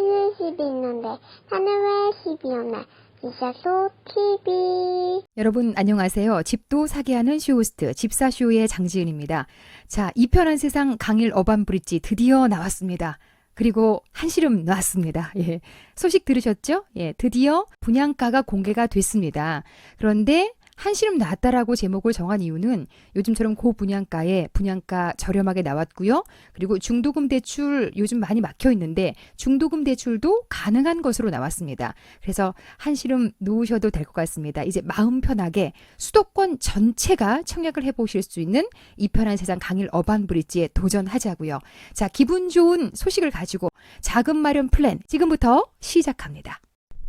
하늘에 10이 있는데 하늘에 10이 없네. 집사쇼 TV. 여러분 안녕하세요. 집도 사게 하는 쇼호스트 집사쇼의 장지은입니다. 자, 이편한 세상 강일 어반브릿지 드디어 나왔습니다. 그리고 한시름 나왔습니다. 예. 소식 들으셨죠? 예, 드디어 분양가가 공개가 됐습니다. 그런데 한시름 나왔다라고 제목을 정한 이유는 요즘처럼 고분양가에 분양가 저렴하게 나왔고요. 그리고 중도금 대출 요즘 많이 막혀 있는데 중도금 대출도 가능한 것으로 나왔습니다. 그래서 한시름 놓으셔도 될 것 같습니다. 이제 마음 편하게 수도권 전체가 청약을 해보실 수 있는 이 편한 세상 강일 어반브릿지에 도전하자고요. 자, 기분 좋은 소식을 가지고 자금 마련 플랜 지금부터 시작합니다.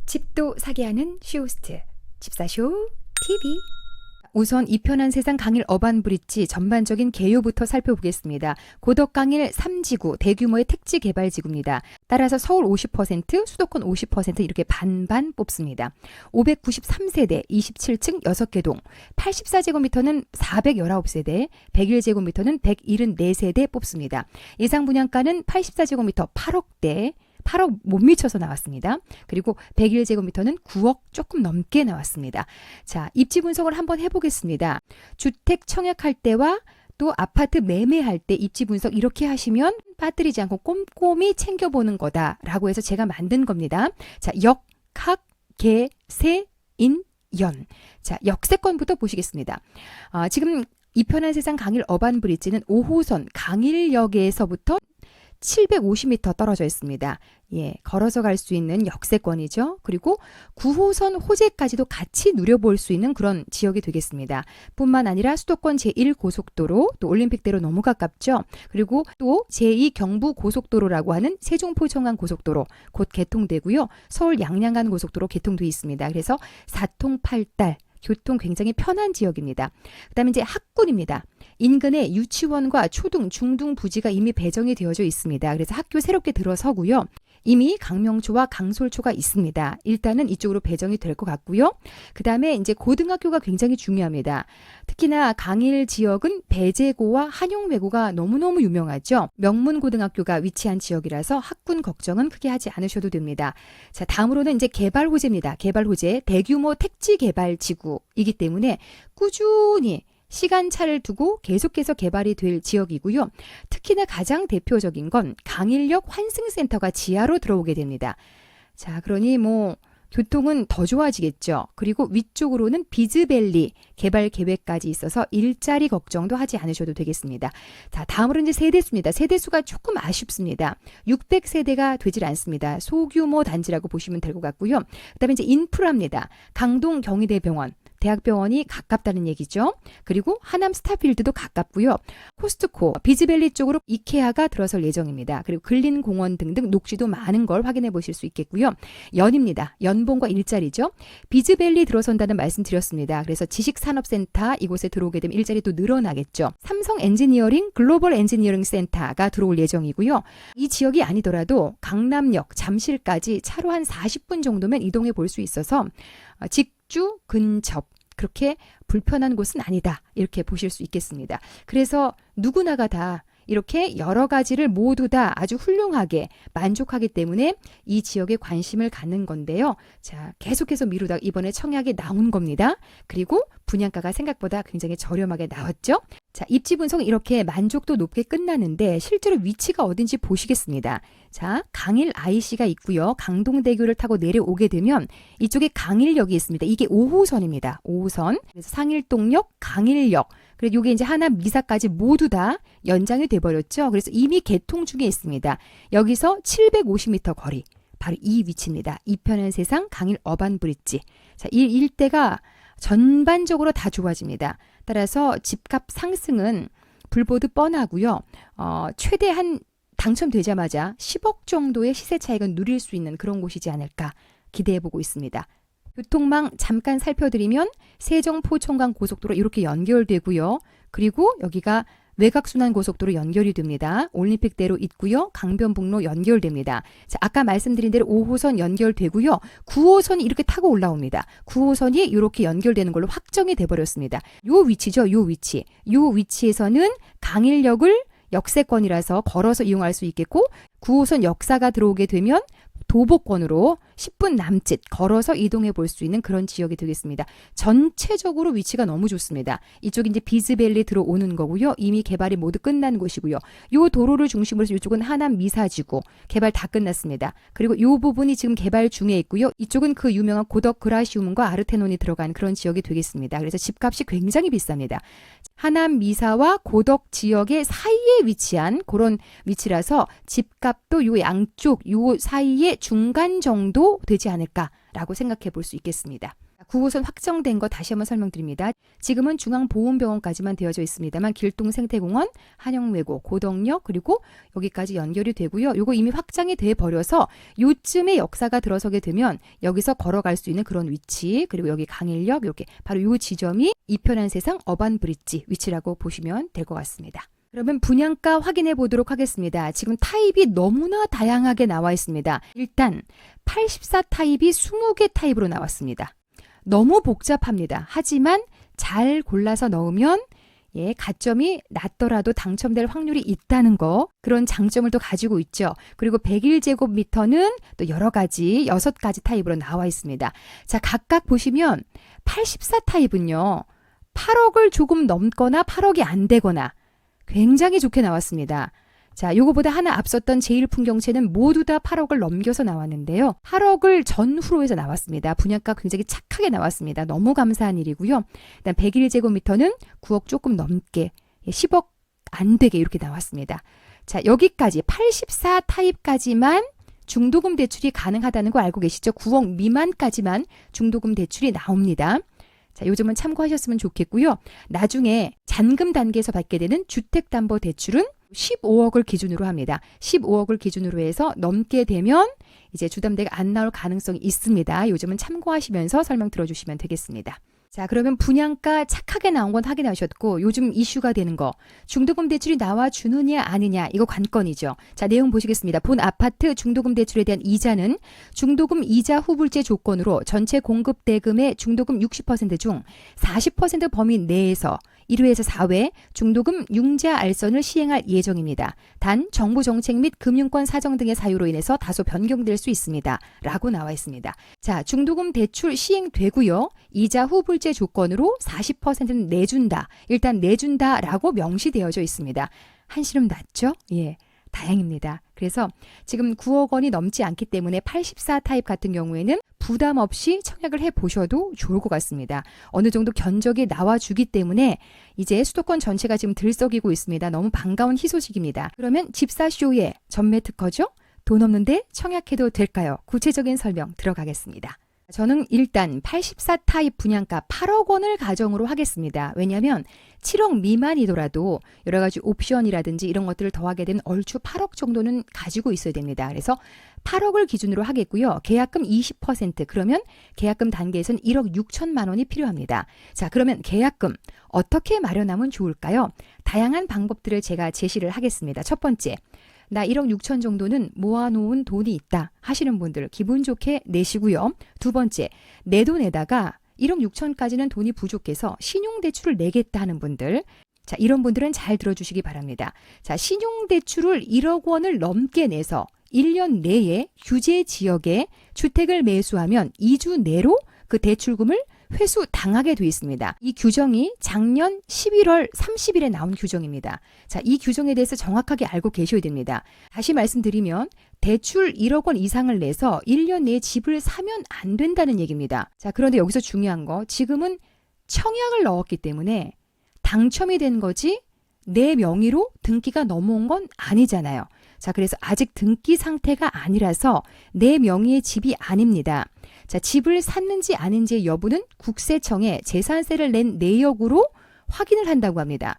집도 사게 하는 쇼호스트 집사쇼 TV. 우선 이 편한 세상 강일 어반브릿지 전반적인 개요부터 살펴보겠습니다. 고덕강일 3지구 대규모의 택지 개발 지구입니다. 따라서 서울 50%, 수도권 50% 이렇게 반반 뽑습니다. 593세대, 27층 6개 동, 84제곱미터는 419세대, 101제곱미터는 174세대 뽑습니다. 예상 분양가는 84제곱미터 8억대, 8억 못 미쳐서 나왔습니다. 그리고 101제곱미터는 9억 조금 넘게 나왔습니다. 자, 입지 분석을 한번 해보겠습니다. 주택 청약할 때와 또 아파트 매매할 때 입지 분석 이렇게 하시면 빠뜨리지 않고 꼼꼼히 챙겨보는 거다라고 해서 제가 만든 겁니다. 자, 역, 학, 개, 세, 인, 연. 자, 역세권부터 보시겠습니다. 지금 이 편한 세상 강일 어반브릿지는 5호선 강일역에서부터 750m 떨어져 있습니다. 예, 걸어서 갈 수 있는 역세권이죠. 그리고 9호선 호재까지도 같이 누려볼 수 있는 그런 지역이 되겠습니다. 뿐만 아니라 수도권 제1고속도로, 또 올림픽대로 너무 가깝죠. 그리고 또 제2경부고속도로라고 하는 세종포 청안 고속도로 곧 개통되고요. 서울 양양간 고속도로 개통돼 있습니다. 그래서 사통팔달 교통 굉장히 편한 지역입니다. 그 다음에 이제 학군입니다. 인근에 유치원과 초등, 중등 부지가 이미 배정이 되어져 있습니다. 그래서 학교 새롭게 들어서고요. 이미 강명초와 강솔초가 있습니다. 일단은 이쪽으로 배정이 될 것 같고요. 그 다음에 이제 고등학교가 굉장히 중요합니다. 특히나 강일 지역은 배재고와 한용외고가 너무너무 유명하죠. 명문고등학교가 위치한 지역이라서 학군 걱정은 크게 하지 않으셔도 됩니다. 자, 다음으로는 이제 개발 호재입니다. 개발 호재, 대규모 택지 개발 지구이기 때문에 꾸준히 시간차를 두고 계속해서 개발이 될 지역이고요. 특히나 가장 대표적인 건 강일역 환승센터가 지하로 들어오게 됩니다. 자, 그러니 뭐 교통은 더 좋아지겠죠. 그리고 위쪽으로는 비즈밸리 개발 계획까지 있어서 일자리 걱정도 하지 않으셔도 되겠습니다. 자, 다음으로 이제 세대수입니다. 세대수가 조금 아쉽습니다. 600세대가 되질 않습니다. 소규모 단지라고 보시면 될 것 같고요. 그다음에 이제 인프라입니다. 강동 경희대병원. 대학병원이 가깝다는 얘기죠. 그리고 하남 스타필드도 가깝고요. 코스트코, 비즈밸리 쪽으로 이케아가 들어설 예정입니다. 그리고 근린공원 등등 녹지도 많은 걸 확인해 보실 수 있겠고요. 연입니다. 연봉과 일자리죠. 비즈밸리 들어선다는 말씀 드렸습니다. 그래서 지식산업센터 이곳에 들어오게 되면 일자리 또 늘어나겠죠. 삼성 엔지니어링, 글로벌 엔지니어링 센터가 들어올 예정이고요. 이 지역이 아니더라도 강남역, 잠실까지 차로 한 40분 정도면 이동해 볼 수 있어서 직주 근접 그렇게 불편한 곳은 아니다. 이렇게 보실 수 있겠습니다. 그래서 누구나가 다 이렇게 여러 가지를 모두 다 아주 훌륭하게 만족하기 때문에 이 지역에 관심을 갖는 건데요. 자, 계속해서 미루다가 이번에 청약에 나온 겁니다. 그리고 분양가가 생각보다 굉장히 저렴하게 나왔죠. 자, 입지 분석은 이렇게 만족도 높게 끝나는데 실제로 위치가 어딘지 보시겠습니다. 자, 강일 IC가 있고요. 강동대교를 타고 내려오게 되면 이쪽에 강일역이 있습니다. 이게 5호선입니다. 5호선. 그래서 상일동역, 강일역. 그리고 이게 이제 하남 미사까지 모두 다 연장이 돼버렸죠. 그래서 이미 개통 중에 있습니다. 여기서 750m 거리. 바로 이 위치입니다. 이 편한 세상 강일 어반브릿지. 자, 이 일대가 전반적으로 다 좋아집니다. 따라서 집값 상승은 불보듯 뻔하고요. 최대한 당첨되자마자 10억 정도의 시세 차익은 누릴 수 있는 그런 곳이지 않을까 기대해보고 있습니다. 교통망 잠깐 살펴드리면 세종포 청강 고속도로 이렇게 연결되고요. 그리고 여기가 외곽순환고속도로 연결이 됩니다. 올림픽대로 있고요. 강변북로 연결됩니다. 자, 아까 말씀드린 대로 5호선 연결되고요. 9호선이 이렇게 타고 올라옵니다. 9호선이 이렇게 연결되는 걸로 확정이 돼버렸습니다. 요 위치죠. 요 위치. 요 위치에서는 강일역을 역세권이라서 걸어서 이용할 수 있겠고 9호선 역사가 들어오게 되면 도보권으로 10분 남짓 걸어서 이동해 볼 수 있는 그런 지역이 되겠습니다. 전체적으로 위치가 너무 좋습니다. 이쪽이 이제 비즈밸리 들어오는 거고요. 이미 개발이 모두 끝난 곳이고요. 요 도로를 중심으로 해서 이쪽은 하남 미사지구 개발 다 끝났습니다. 그리고 요 부분이 지금 개발 중에 있고요. 이쪽은 그 유명한 고덕 그라시움과 아르테논이 들어간 그런 지역이 되겠습니다. 그래서 집값이 굉장히 비쌉니다. 하남 미사와 고덕 지역의 사이에 위치한 그런 위치라서 집값도 요 양쪽 요 사이에 중간 정도 되지 않을까라고 생각해 볼 수 있겠습니다. 9호선 확정된 거 다시 한번 설명드립니다. 지금은 중앙보훈병원까지만 되어져 있습니다만 길동생태공원, 한영외고, 고덕역 그리고 여기까지 연결이 되고요. 요거 이미 확장이 돼 버려서 요쯤에 역사가 들어서게 되면 여기서 걸어갈 수 있는 그런 위치 그리고 여기 강일역 이렇게 바로 요 지점이 이편한 세상 어반브릿지 위치라고 보시면 될 것 같습니다. 그러면 분양가 확인해 보도록 하겠습니다. 지금 타입이 너무나 다양하게 나와 있습니다. 일단 84 타입이 20개 타입으로 나왔습니다. 너무 복잡합니다. 하지만 잘 골라서 넣으면 가점이 낮더라도 당첨될 확률이 있다는 거 그런 장점을 또 가지고 있죠. 그리고 101제곱미터는 또 여러 가지 6가지 타입으로 나와 있습니다. 자, 각각 보시면 84 타입은요. 8억을 조금 넘거나 8억이 안 되거나 굉장히 좋게 나왔습니다. 자, 요거보다 하나 앞섰던 제1풍경채는 모두 다 8억을 넘겨서 나왔는데요. 8억을 전후로 해서 나왔습니다. 분양가 굉장히 착하게 나왔습니다. 너무 감사한 일이고요. 일단 101제곱미터는 9억 조금 넘게 10억 안 되게 이렇게 나왔습니다. 자, 여기까지 84 타입까지만 중도금 대출이 가능하다는 거 알고 계시죠? 9억 미만까지만 중도금 대출이 나옵니다. 자, 요 점은 참고하셨으면 좋겠고요. 나중에 잔금 단계에서 받게 되는 주택담보대출은 15억을 기준으로 합니다. 15억을 기준으로 해서 넘게 되면 이제 주담대가 안 나올 가능성이 있습니다. 요 점은 참고하시면서 설명 들어주시면 되겠습니다. 자, 그러면 분양가 착하게 나온 건 확인하셨고 요즘 이슈가 되는 거 중도금 대출이 나와주느냐 아니냐 이거 관건이죠. 자, 내용 보시겠습니다. 본 아파트 중도금 대출에 대한 이자는 중도금 이자 후불제 조건으로 전체 공급 대금의 중도금 60% 중 40% 범위 내에서 1회에서 4회 중도금 융자 알선을 시행할 예정입니다. 단 정부 정책 및 금융권 사정 등의 사유로 인해서 다소 변경될 수 있습니다. 라고 나와 있습니다. 자, 중도금 대출 시행되고요. 이자 후불제 조건으로 40%는 내준다. 일단 내준다라고 명시되어져 있습니다. 한시름 났죠? 예. 다행입니다. 그래서 지금 9억 원이 넘지 않기 때문에 84 타입 같은 경우에는 부담 없이 청약을 해보셔도 좋을 것 같습니다. 어느 정도 견적이 나와주기 때문에 이제 수도권 전체가 지금 들썩이고 있습니다. 너무 반가운 희소식입니다. 그러면 집사쇼의 전매 특허죠? 돈 없는데 청약해도 될까요? 구체적인 설명 들어가겠습니다. 저는 일단 84 타입 분양가 8억 원을 가정으로 하겠습니다. 왜냐하면 7억 미만이더라도 여러 가지 옵션이라든지 이런 것들을 더하게 되면 얼추 8억 정도는 가지고 있어야 됩니다. 그래서 8억을 기준으로 하겠고요. 계약금 20% 그러면 계약금 단계에서는 1억 6천만 원이 필요합니다. 자, 그러면 계약금 어떻게 마련하면 좋을까요? 다양한 방법들을 제가 제시를 하겠습니다. 첫 번째. 나 1억 6천 정도는 모아놓은 돈이 있다 하시는 분들 기분 좋게 내시고요. 두 번째, 내 돈에다가 1억 6천까지는 돈이 부족해서 신용대출을 내겠다 하는 분들 자, 이런 분들은 잘 들어주시기 바랍니다. 자, 신용대출을 1억 원을 넘게 내서 1년 내에 규제 지역에 주택을 매수하면 2주 내로 그 대출금을 회수 당하게 돼 있습니다. 이 규정이 작년 11월 30일에 나온 규정입니다. 자, 이 규정에 대해서 정확하게 알고 계셔야 됩니다. 다시 말씀드리면 대출 1억 원 이상을 내서 1년 내에 집을 사면 안 된다는 얘기입니다. 자, 그런데 여기서 중요한 거 지금은 청약을 넣었기 때문에 당첨이 된 거지 내 명의로 등기가 넘어온 건 아니잖아요. 자, 그래서 아직 등기 상태가 아니라서 내 명의의 집이 아닙니다. 자, 집을 샀는지 아닌지의 여부는 국세청에 재산세를 낸 내역으로 확인을 한다고 합니다.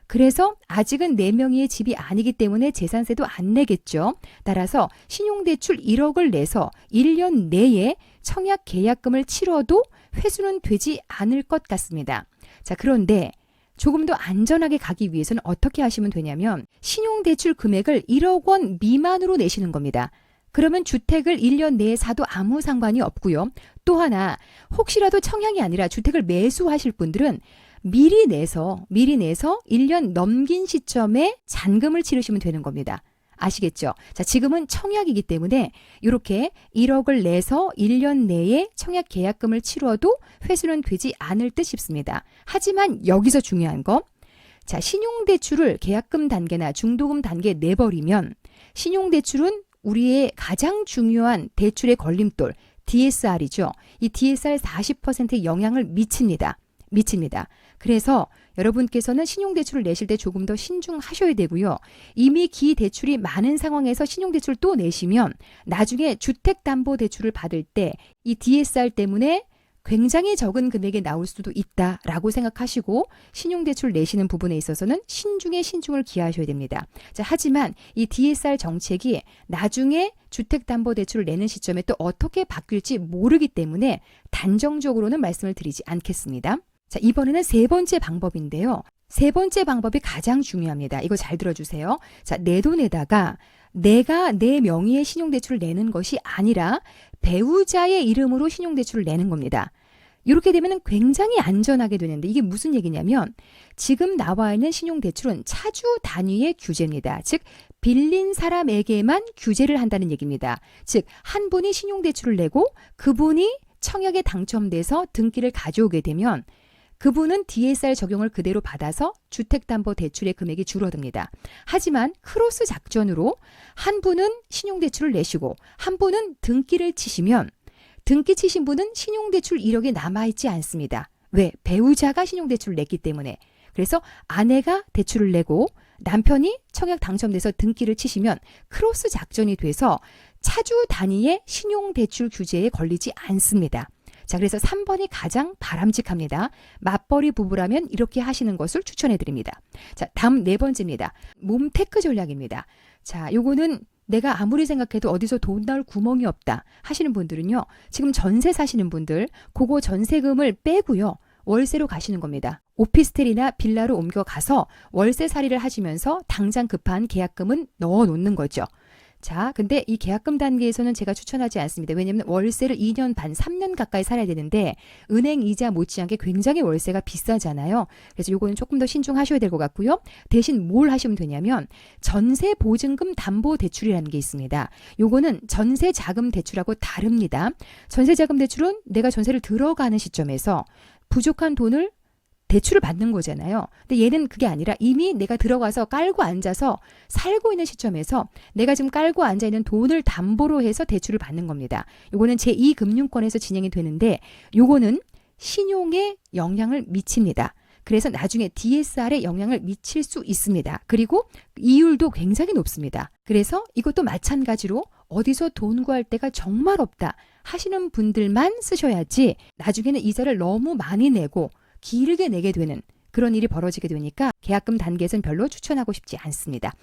그래서 아직은 내 명의의 집이 아니기 때문에 재산세도 안 내겠죠. 따라서 신용대출 1억을 내서 1년 내에 청약 계약금을 치러도 회수는 되지 않을 것 같습니다. 자, 그런데 조금 더 안전하게 가기 위해서는 어떻게 하시면 되냐면 신용대출 금액을 1억 원 미만으로 내시는 겁니다. 그러면 주택을 1년 내에 사도 아무 상관이 없고요. 또 하나 혹시라도 청약이 아니라 주택을 매수하실 분들은 미리 내서 1년 넘긴 시점에 잔금을 치르시면 되는 겁니다. 아시겠죠? 자, 지금은 청약이기 때문에 이렇게 1억을 내서 1년 내에 청약 계약금을 치러도 회수는 되지 않을 듯 싶습니다. 하지만 여기서 중요한 거, 자, 신용대출을 계약금 단계나 중도금 단계에 내버리면 신용대출은 우리의 가장 중요한 대출의 걸림돌, DSR이죠. 이 DSR 40%의 영향을 미칩니다. 그래서 여러분께서는 신용대출을 내실 때 조금 더 신중하셔야 되고요. 이미 기대출이 많은 상황에서 신용대출 또 내시면 나중에 주택담보대출을 받을 때 이 DSR 때문에 굉장히 적은 금액이 나올 수도 있다라고 생각하시고 신용대출 내시는 부분에 있어서는 신중에 신중을 기하셔야 됩니다. 자, 하지만 이 DSR 정책이 나중에 주택담보대출을 내는 시점에 또 어떻게 바뀔지 모르기 때문에 단정적으로는 말씀을 드리지 않겠습니다. 자, 이번에는 세 번째 방법인데요. 세 번째 방법이 가장 중요합니다. 이거 잘 들어주세요. 자, 내 돈에다가 내가 내 명의의 신용대출을 내는 것이 아니라 배우자의 이름으로 신용대출을 내는 겁니다. 이렇게 되면 굉장히 안전하게 되는데 이게 무슨 얘기냐면 지금 나와 있는 신용대출은 차주 단위의 규제입니다. 즉 빌린 사람에게만 규제를 한다는 얘기입니다. 즉 한 분이 신용대출을 내고 그분이 청약에 당첨돼서 등기를 가져오게 되면 그분은 DSR 적용을 그대로 받아서 주택담보대출의 금액이 줄어듭니다. 하지만 크로스 작전으로 한 분은 신용대출을 내시고 한 분은 등기를 치시면 등기 치신 분은 신용대출 이력이 남아있지 않습니다. 왜? 배우자가 신용대출을 냈기 때문에. 그래서 아내가 대출을 내고 남편이 청약 당첨돼서 등기를 치시면 크로스 작전이 돼서 차주 단위의 신용대출 규제에 걸리지 않습니다. 자, 그래서 3번이 가장 바람직합니다. 맞벌이 부부라면 이렇게 하시는 것을 추천해 드립니다. 자, 다음 네 번째입니다. 몸테크 전략입니다. 자, 요거는 내가 아무리 생각해도 어디서 돈 나올 구멍이 없다 하시는 분들은요. 지금 전세 사시는 분들 그거 전세금을 빼고요. 월세로 가시는 겁니다. 오피스텔이나 빌라로 옮겨가서 월세살이를 하시면서 당장 급한 계약금은 넣어 놓는 거죠. 자, 근데 이 계약금 단계에서는 제가 추천하지 않습니다. 왜냐하면 월세를 2년 반, 3년 가까이 살아야 되는데 은행 이자 못지않게 굉장히 월세가 비싸잖아요. 그래서 요거는 조금 더 신중하셔야 될 것 같고요. 대신 뭘 하시면 되냐면 전세 보증금 담보 대출이라는 게 있습니다. 요거는 전세 자금 대출하고 다릅니다. 전세 자금 대출은 내가 전세를 들어가는 시점에서 부족한 돈을 대출을 받는 거잖아요. 근데 얘는 그게 아니라 이미 내가 들어가서 깔고 앉아서 살고 있는 시점에서 내가 지금 깔고 앉아 있는 돈을 담보로 해서 대출을 받는 겁니다. 요거는 제2금융권에서 진행이 되는데 요거는 신용에 영향을 미칩니다. 그래서 나중에 DSR에 영향을 미칠 수 있습니다. 그리고 이율도 굉장히 높습니다. 그래서 이것도 마찬가지로 어디서 돈 구할 데가 정말 없다 하시는 분들만 쓰셔야지 나중에는 이자를 너무 많이 내고 길게 내게 되는 그런 일이 벌어지게 되니까 계약금 단계에서는 별로 추천하고 싶지 않습니다.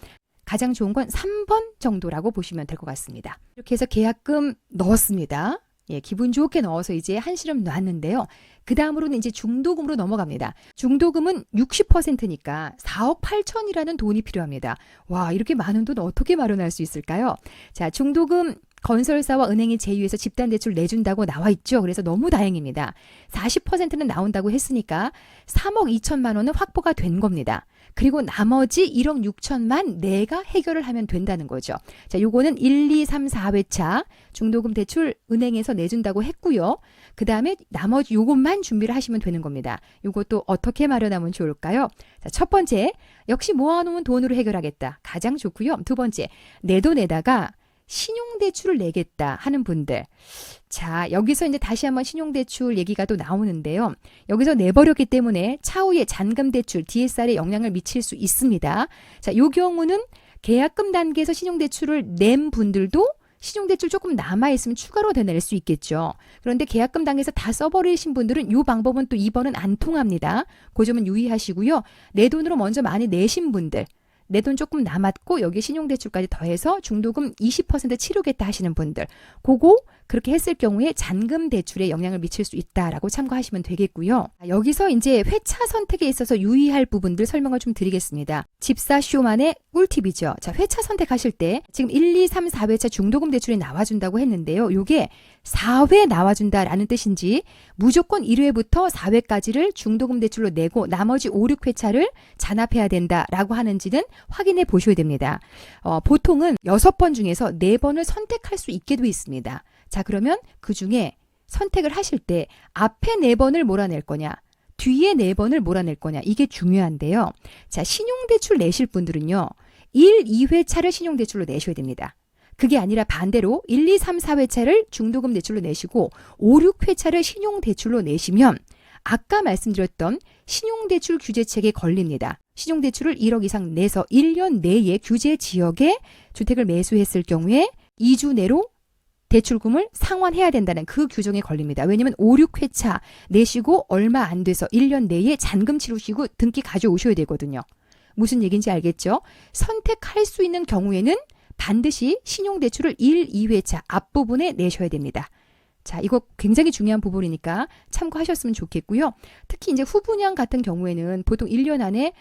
가장 좋은 건 3번 정도라고 보시면 될 것 같습니다. 이렇게 해서 계약금 넣었습니다. 예, 기분 좋게 넣어서 이제 한시름 놨는데요. 그 다음으로는 이제 중도금으로 넘어갑니다. 중도금은 60%니까 4억 8천이라는 돈이 필요합니다. 와, 이렇게 많은 돈 어떻게 마련할 수 있을까요? 자, 중도금 건설사와 은행이 제휴해서 집단대출 내준다고 나와 있죠. 그래서 너무 다행입니다. 40%는 나온다고 했으니까 3억 2천만 원은 확보가 된 겁니다. 그리고 나머지 1억 6천만 내가 해결을 하면 된다는 거죠. 자, 요거는 1, 2, 3, 4회차 중도금 대출 은행에서 내준다고 했고요. 그 다음에 나머지 요것만 준비를 하시면 되는 겁니다. 요것도 어떻게 마련하면 좋을까요? 자, 첫 번째, 역시 모아놓은 돈으로 해결하겠다. 가장 좋고요. 두 번째, 내 돈에다가 신용대출을 내겠다 하는 분들. 자, 여기서 이제 다시 한번 신용대출 얘기가 또 나오는데요. 여기서 내버렸기 때문에 차후에 잔금대출, DSR에 영향을 미칠 수 있습니다. 자, 요 경우는 계약금 단계에서 신용대출을 낸 분들도 신용대출 조금 남아있으면 추가로 더 낼 수 있겠죠. 그런데 계약금 단계에서 다 써버리신 분들은 이 방법은 또 2번은 안 통합니다. 그 점은 유의하시고요. 내 돈으로 먼저 많이 내신 분들, 내 돈 조금 남았고 여기 신용대출까지 더해서 중도금 20% 치르겠다 하시는 분들, 그거 그렇게 했을 경우에 잔금 대출에 영향을 미칠 수 있다라고 참고하시면 되겠고요. 여기서 이제 회차 선택에 있어서 유의할 부분들 설명을 좀 드리겠습니다. 집사쇼만의 꿀팁이죠. 자, 회차 선택하실 때 지금 1, 2, 3, 4회차 중도금 대출이 나와준다고 했는데요. 요게 4회 나와준다라는 뜻인지 무조건 1회부터 4회까지를 중도금 대출로 내고 나머지 5, 6회차를 잔압해야 된다라고 하는지는 확인해 보셔야 됩니다. 보통은 6번 중에서 4번을 선택할 수 있게 돼 있습니다. 자, 그러면 그 중에 선택을 하실 때 앞에 4번을 몰아낼 거냐, 뒤에 4번을 몰아낼 거냐, 이게 중요한데요. 자, 신용대출 내실 분들은요, 1, 2회차를 신용대출로 내셔야 됩니다. 그게 아니라 반대로 1, 2, 3, 4회차를 중도금 대출로 내시고 5, 6회차를 신용대출로 내시면 아까 말씀드렸던 신용대출 규제책에 걸립니다. 신용대출을 1억 이상 내서 1년 내에 규제 지역에 주택을 매수했을 경우에 2주 내로 대출금을 상환해야 된다는 그 규정에 걸립니다. 왜냐하면 5, 6회차 내시고 얼마 안 돼서 1년 내에 잔금 치르시고 등기 가져오셔야 되거든요. 무슨 얘기인지 알겠죠? 선택할 수 있는 경우에는 반드시 신용대출을 1, 2회차 앞부분에 내셔야 됩니다. 자, 이거 굉장히 중요한 부분이니까 참고하셨으면 좋겠고요. 특히 이제 후분양 같은 경우에는 보통 1년 안에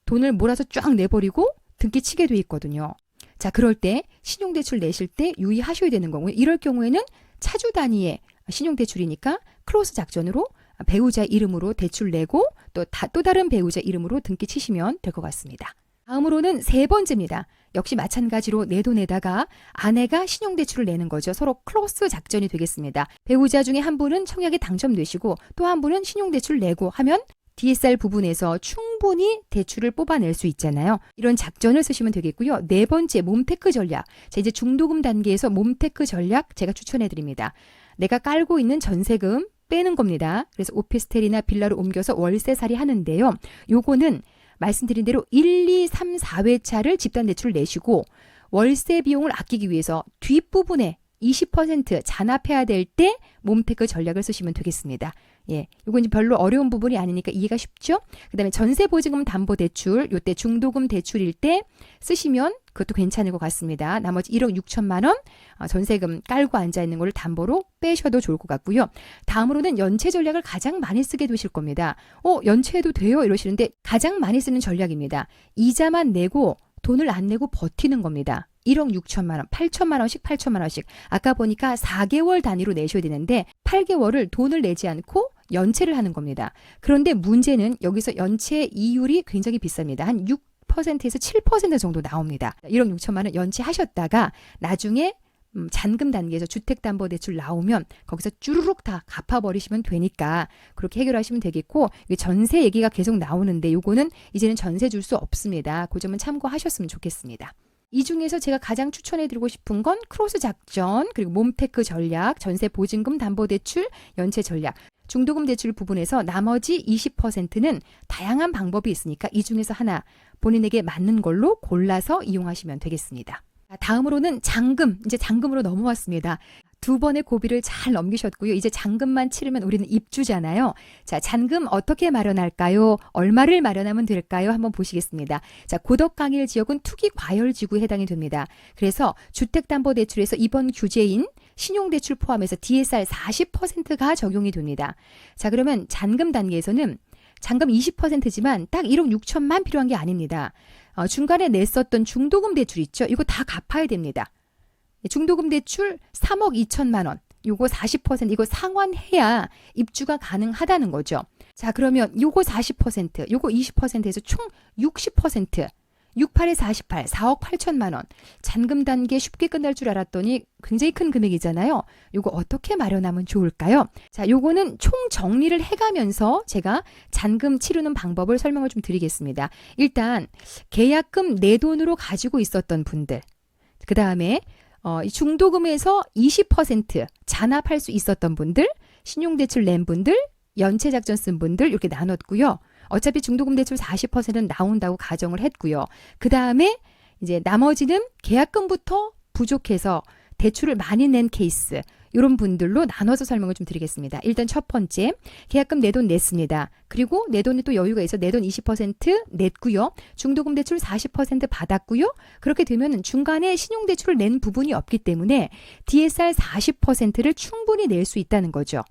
돈을 몰아서 쫙 내버리고 등기 치게 돼 있거든요. 자, 그럴 때 신용대출 내실 때 유의하셔야 되는 거고요. 이럴 경우에는 차주 단위의 신용대출이니까 크로스 작전으로 배우자 이름으로 대출 내고 또 다른 배우자 이름으로 등기 치시면 될 것 같습니다. 다음으로는 3번째입니다. 역시 마찬가지로 내 돈에다가 아내가 신용대출을 내는 거죠. 서로 크로스 작전이 되겠습니다. 배우자 중에 한 분은 청약에 당첨되시고 또 한 분은 신용대출 내고 하면 DSR 부분에서 충분히 대출을 뽑아낼 수 있잖아요. 이런 작전을 쓰시면 되겠고요. 4번째, 몸테크 전략. 자, 이제 중도금 단계에서 몸테크 전략 제가 추천해 드립니다. 내가 깔고 있는 전세금 빼는 겁니다. 그래서 오피스텔이나 빌라로 옮겨서 월세살이 하는데요. 요거는 말씀드린 대로 1, 2, 3, 4회차를 집단대출을 내시고 월세 비용을 아끼기 위해서 뒷부분에 20% 잔압해야 될 때 몸테크 전략을 쓰시면 되겠습니다. 예, 이건 이제 별로 어려운 부분이 아니니까 이해가 쉽죠? 그 다음에 전세보증금 담보대출, 요때 중도금 대출일 때 쓰시면 그것도 괜찮을 것 같습니다. 나머지 1억 6천만 원 전세금 깔고 앉아있는 걸 담보로 빼셔도 좋을 것 같고요. 다음으로는 연체 전략을 가장 많이 쓰게 되실 겁니다. 연체해도 돼요? 이러시는데 가장 많이 쓰는 전략입니다. 이자만 내고 돈을 안 내고 버티는 겁니다. 1억 6천만 원, 8천만 원씩 8천만 원씩. 아까 보니까 4개월 단위로 내셔야 되는데 8개월을 돈을 내지 않고 연체를 하는 겁니다. 그런데 문제는 여기서 연체 이율이 굉장히 비쌉니다. 한 6%에서 7% 정도 나옵니다. 1억 6천만 원 연체하셨다가 나중에 잔금 단계에서 주택담보대출 나오면 거기서 쭈루룩 다 갚아버리시면 되니까 그렇게 해결하시면 되겠고, 전세 얘기가 계속 나오는데 요거는 이제는 전세 줄 수 없습니다. 그 점은 참고하셨으면 좋겠습니다. 이 중에서 제가 가장 추천해드리고 싶은 건 크로스 작전, 그리고 몸테크 전략, 전세 보증금 담보대출, 연체 전략, 중도금 대출 부분에서 나머지 20%는 다양한 방법이 있으니까 이 중에서 하나 본인에게 맞는 걸로 골라서 이용하시면 되겠습니다. 다음으로는 잔금, 이제 잔금으로 넘어왔습니다. 2번의 고비를 잘 넘기셨고요. 이제 잔금만 치르면 우리는 입주잖아요. 자, 잔금 어떻게 마련할까요? 얼마를 마련하면 될까요? 한번 보시겠습니다. 자, 고덕강일 지역은 투기 과열지구에 해당이 됩니다. 그래서 주택담보대출에서 이번 규제인 신용대출 포함해서 DSR 40%가 적용이 됩니다. 자, 그러면 잔금 단계에서는 잔금 20%지만 딱 1억 6천만 필요한 게 아닙니다. 중간에 냈었던 중도금 대출 있죠? 이거 다 갚아야 됩니다. 중도금 대출 3억 2천만 원, 요거 40% 이거 상환해야 입주가 가능하다는 거죠. 자, 그러면 요거 40%, 요거 20%에서 총 60%, 68에 48, 4억 8천만 원. 잔금 단계 쉽게 끝날 줄 알았더니 굉장히 큰 금액이잖아요. 요거 어떻게 마련하면 좋을까요? 자, 요거는 총 정리를 해가면서 제가 잔금 치르는 방법을 설명을 좀 드리겠습니다. 일단 계약금 내 돈으로 가지고 있었던 분들, 그 다음에 이 중도금에서 20% 잔압할 수 있었던 분들, 신용대출 낸 분들, 연체작전 쓴 분들 이렇게 나눴고요. 어차피 중도금 대출 40%는 나온다고 가정을 했고요. 그 다음에 이제 나머지는 계약금부터 부족해서 대출을 많이 낸 케이스, 이런 분들로 나눠서 설명을 좀 드리겠습니다. 일단 첫 번째, 계약금 내 돈 냈습니다. 그리고 내 돈이 또 여유가 있어 내 돈 20% 냈고요. 중도금 대출 40% 받았고요. 그렇게 되면 중간에 신용대출을 낸 부분이 없기 때문에 DSR 40%를 충분히 낼 수 있다는 거죠.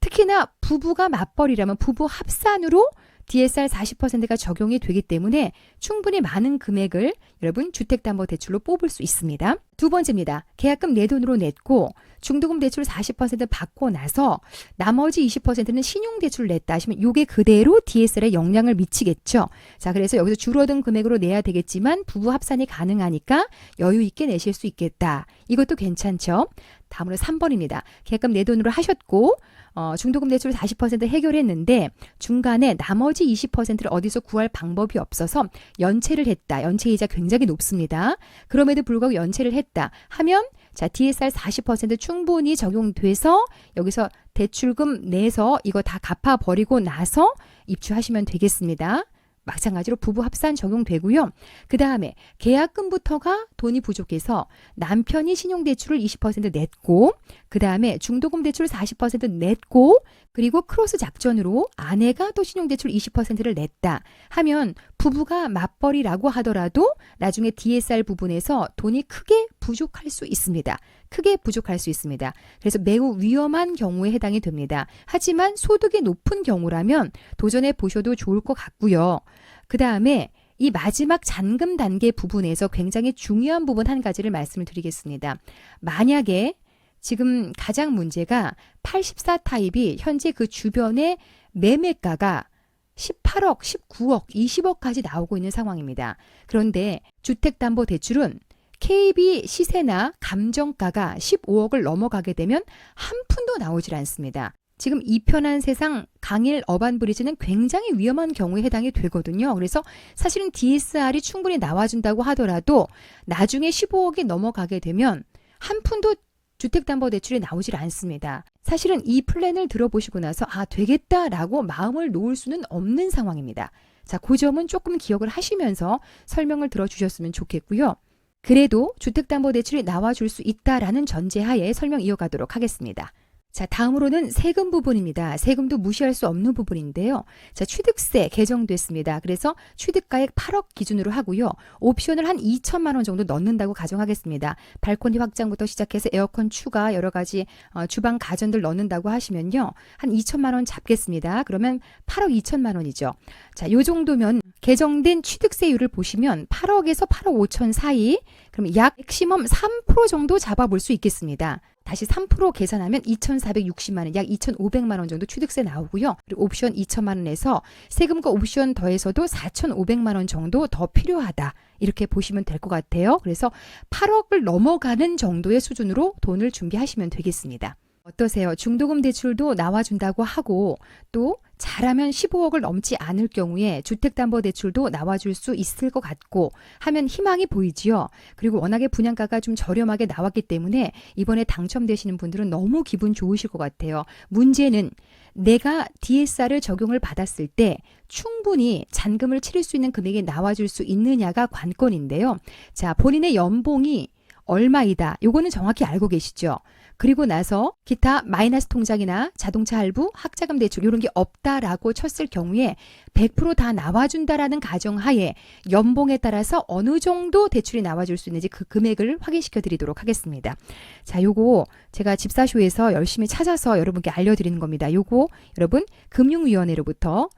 특히나 부부가 맞벌이라면 부부 합산으로 DSR 40%가 적용이 되기 때문에 충분히 많은 금액을 여러분 주택담보대출로 뽑을 수 있습니다. 두 번째입니다. 계약금 내 돈으로 냈고 중도금 대출 40% 받고 나서 나머지 20%는 신용대출을 냈다 하시면 이게 그대로 DSR에 영향을 미치겠죠. 자, 그래서 여기서 줄어든 금액으로 내야 되겠지만 부부 합산이 가능하니까 여유 있게 내실 수 있겠다. 이것도 괜찮죠. 다음으로 3번입니다. 계약금 내 돈으로 하셨고 중도금 대출 40% 해결했는데 중간에 나머지 20%를 어디서 구할 방법이 없어서 연체를 했다. 연체이자 굉장히 높습니다. 그럼에도 불구하고 연체를 했다 하면 자, DSR 40% 충분히 적용돼서 여기서 대출금 내서 이거 다 갚아버리고 나서 입주하시면 되겠습니다. 마찬가지로 부부 합산 적용되고요. 그 다음에 계약금부터가 돈이 부족해서 남편이 신용대출을 20% 냈고 그 다음에 중도금 대출 40% 냈고 그리고 크로스 작전으로 아내가 또 신용대출 20%를 냈다 하면 부부가 맞벌이라고 하더라도 나중에 DSR 부분에서 돈이 크게 부족할 수 있습니다. 크게 부족할 수 있습니다. 그래서 매우 위험한 경우에 해당이 됩니다. 하지만 소득이 높은 경우라면 도전해 보셔도 좋을 것 같고요. 그 다음에 이 마지막 잔금 단계 부분에서 굉장히 중요한 부분 한 가지를 말씀을 드리겠습니다. 만약에 지금 가장 문제가 84 타입이 현재 그 주변의 매매가가 18억, 19억, 20억까지 나오고 있는 상황입니다. 그런데 주택담보대출은 KB 시세나 감정가가 15억을 넘어가게 되면 한 푼도 나오질 않습니다. 지금 이 편한 세상 강일 어반브리지는 굉장히 위험한 경우에 해당이 되거든요. 그래서 사실은 DSR이 충분히 나와준다고 하더라도 나중에 15억이 넘어가게 되면 한 푼도 주택담보대출이 나오질 않습니다. 사실은 이 플랜을 들어보시고 나서 되겠다라고 마음을 놓을 수는 없는 상황입니다. 자, 그 점은 조금 기억을 하시면서 설명을 들어주셨으면 좋겠고요. 그래도 주택담보대출이 나와줄 수 있다라는 전제하에 설명 이어가도록 하겠습니다. 자, 다음으로는 세금 부분입니다. 세금도 무시할 수 없는 부분인데요. 자, 취득세 개정됐습니다. 그래서 취득가액 8억 기준으로 하고요. 옵션을 한 2천만 원 정도 넣는다고 가정하겠습니다. 발코니 확장부터 시작해서 에어컨 추가 여러 가지 주방 가전들 넣는다고 하시면요. 한 2천만 원 잡겠습니다. 그러면 8억 2천만 원이죠. 자, 요 정도면 개정된 취득세율을 보시면 8억에서 8억 5천 사이 그럼 약 맥시멈 3% 정도 잡아볼 수 있겠습니다. 다시 3% 계산하면 2,460만 원, 약 2,500만 원 정도 취득세 나오고요. 그리고 옵션 2천만 원에서 세금과 옵션 더해서도 4,500만 원 정도 더 필요하다. 이렇게 보시면 될 것 같아요. 그래서 8억을 넘어가는 정도의 수준으로 돈을 준비하시면 되겠습니다. 어떠세요? 중도금 대출도 나와준다고 하고 또 잘하면 15억을 넘지 않을 경우에 주택담보대출도 나와줄 수 있을 것 같고 하면 희망이 보이지요. 그리고 워낙에 분양가가 좀 저렴하게 나왔기 때문에 이번에 당첨되시는 분들은 너무 기분 좋으실 것 같아요. 문제는 내가 DSR을 적용을 받았을 때 충분히 잔금을 치를 수 있는 금액이 나와줄 수 있느냐가 관건인데요. 자, 본인의 연봉이 얼마이다. 요거는 정확히 알고 계시죠? 그리고 나서 기타 마이너스 통장이나 자동차 할부, 학자금 대출 이런 게 없다라고 쳤을 경우에 100% 다 나와준다라는 가정하에 연봉에 따라서 어느 정도 대출이 나와줄 수 있는지 그 금액을 확인시켜 드리도록 하겠습니다. 자, 요거 제가 집사쇼에서 열심히 찾아서 여러분께 알려드리는 겁니다. 요거 여러분 금융위원회로부터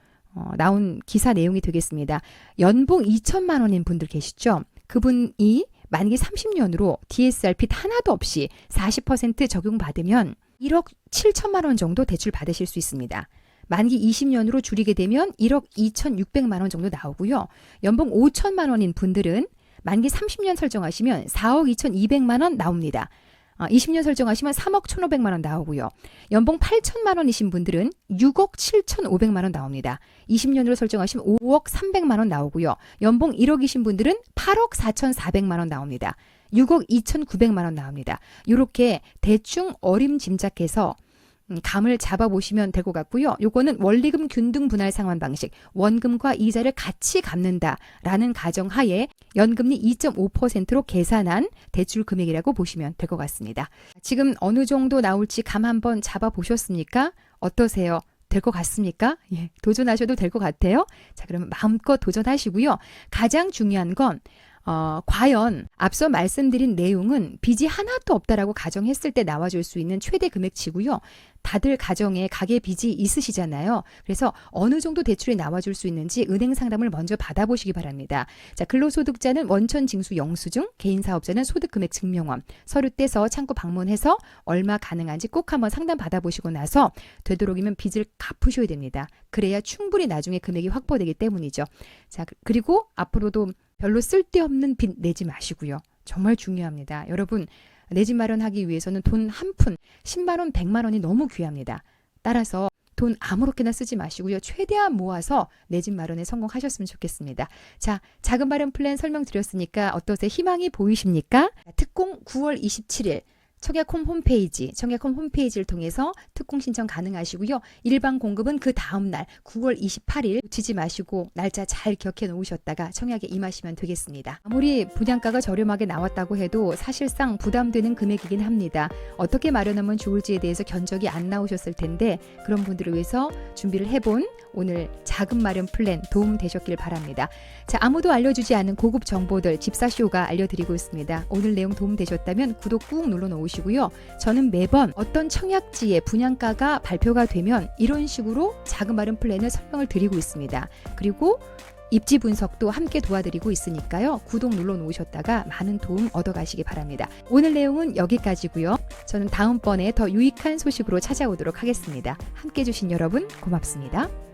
나온 기사 내용이 되겠습니다. 연봉 2천만 원인 분들 계시죠? 그분이 만기 30년으로 DSR 빚 하나도 없이 40% 적용받으면 1억 7천만 원 정도 대출 받으실 수 있습니다. 만기 20년으로 줄이게 되면 1억 2,600만 원 정도 나오고요. 연봉 5천만 원인 분들은 만기 30년 설정하시면 4억 2,200만 원 나옵니다. 20년 설정하시면 3억 1,500만 원 나오고요. 연봉 8천만 원이신 분들은 6억 7,500만 원 나옵니다. 20년으로 설정하시면 5억 300만 원 나오고요. 연봉 1억이신 분들은 8억 4,400만 원 나옵니다. 6억 2,900만 원 나옵니다. 이렇게 대충 어림짐작해서 감을 잡아보시면 될 것 같고요. 요거는 원리금 균등 분할 상환 방식, 원금과 이자를 같이 갚는다라는 가정하에 연금리 2.5%로 계산한 대출 금액이라고 보시면 될 것 같습니다. 지금 어느 정도 나올지 감 한번 잡아보셨습니까? 어떠세요? 될 것 같습니까? 예, 도전하셔도 될 것 같아요. 자, 그러면 마음껏 도전하시고요. 가장 중요한 건 과연 앞서 말씀드린 내용은 빚이 하나도 없다라고 가정했을 때 나와줄 수 있는 최대 금액치고요. 다들 가정에 가계 빚이 있으시잖아요. 그래서 어느 정도 대출이 나와줄 수 있는지 은행 상담을 먼저 받아보시기 바랍니다. 자, 근로소득자는 원천 징수 영수증, 개인사업자는 소득금액 증명원, 서류 떼서 창구 방문해서 얼마 가능한지 꼭 한번 상담 받아보시고 나서 되도록이면 빚을 갚으셔야 됩니다. 그래야 충분히 나중에 금액이 확보되기 때문이죠. 자, 그리고 앞으로도 별로 쓸데없는 빚 내지 마시고요. 정말 중요합니다. 여러분, 내 집 마련하기 위해서는 돈 한 푼, 10만 원, 100만 원이 너무 귀합니다. 따라서 돈 아무렇게나 쓰지 마시고요. 최대한 모아서 내 집 마련에 성공하셨으면 좋겠습니다. 자, 작은 마련 플랜 설명드렸으니까 어떠세요? 희망이 보이십니까? 특공 9월 27일. 청약홈 홈페이지를 통해서 특공 신청 가능하시고요. 일반 공급은 그 다음 날 9월 28일 놓치지 마시고 날짜 잘 기억해 놓으셨다가 청약에 임하시면 되겠습니다. 아무리 분양가가 저렴하게 나왔다고 해도 사실상 부담되는 금액이긴 합니다. 어떻게 마련하면 좋을지에 대해서 견적이 안 나오셨을 텐데 그런 분들을 위해서 준비를 해본 오늘 작은 마련 플랜 도움 되셨길 바랍니다. 자, 아무도 알려주지 않은 고급 정보들 집사쇼가 알려드리고 있습니다. 오늘 내용 도움 되셨다면 구독 꾹 눌러놓으시고요. 저는 매번 어떤 청약지의 분양가가 발표가 되면 이런 식으로 작은 마련 플랜을 설명을 드리고 있습니다. 그리고 입지 분석도 함께 도와드리고 있으니까요. 구독 눌러놓으셨다가 많은 도움 얻어가시기 바랍니다. 오늘 내용은 여기까지고요. 저는 다음번에 더 유익한 소식으로 찾아오도록 하겠습니다. 함께 해주신 여러분 고맙습니다.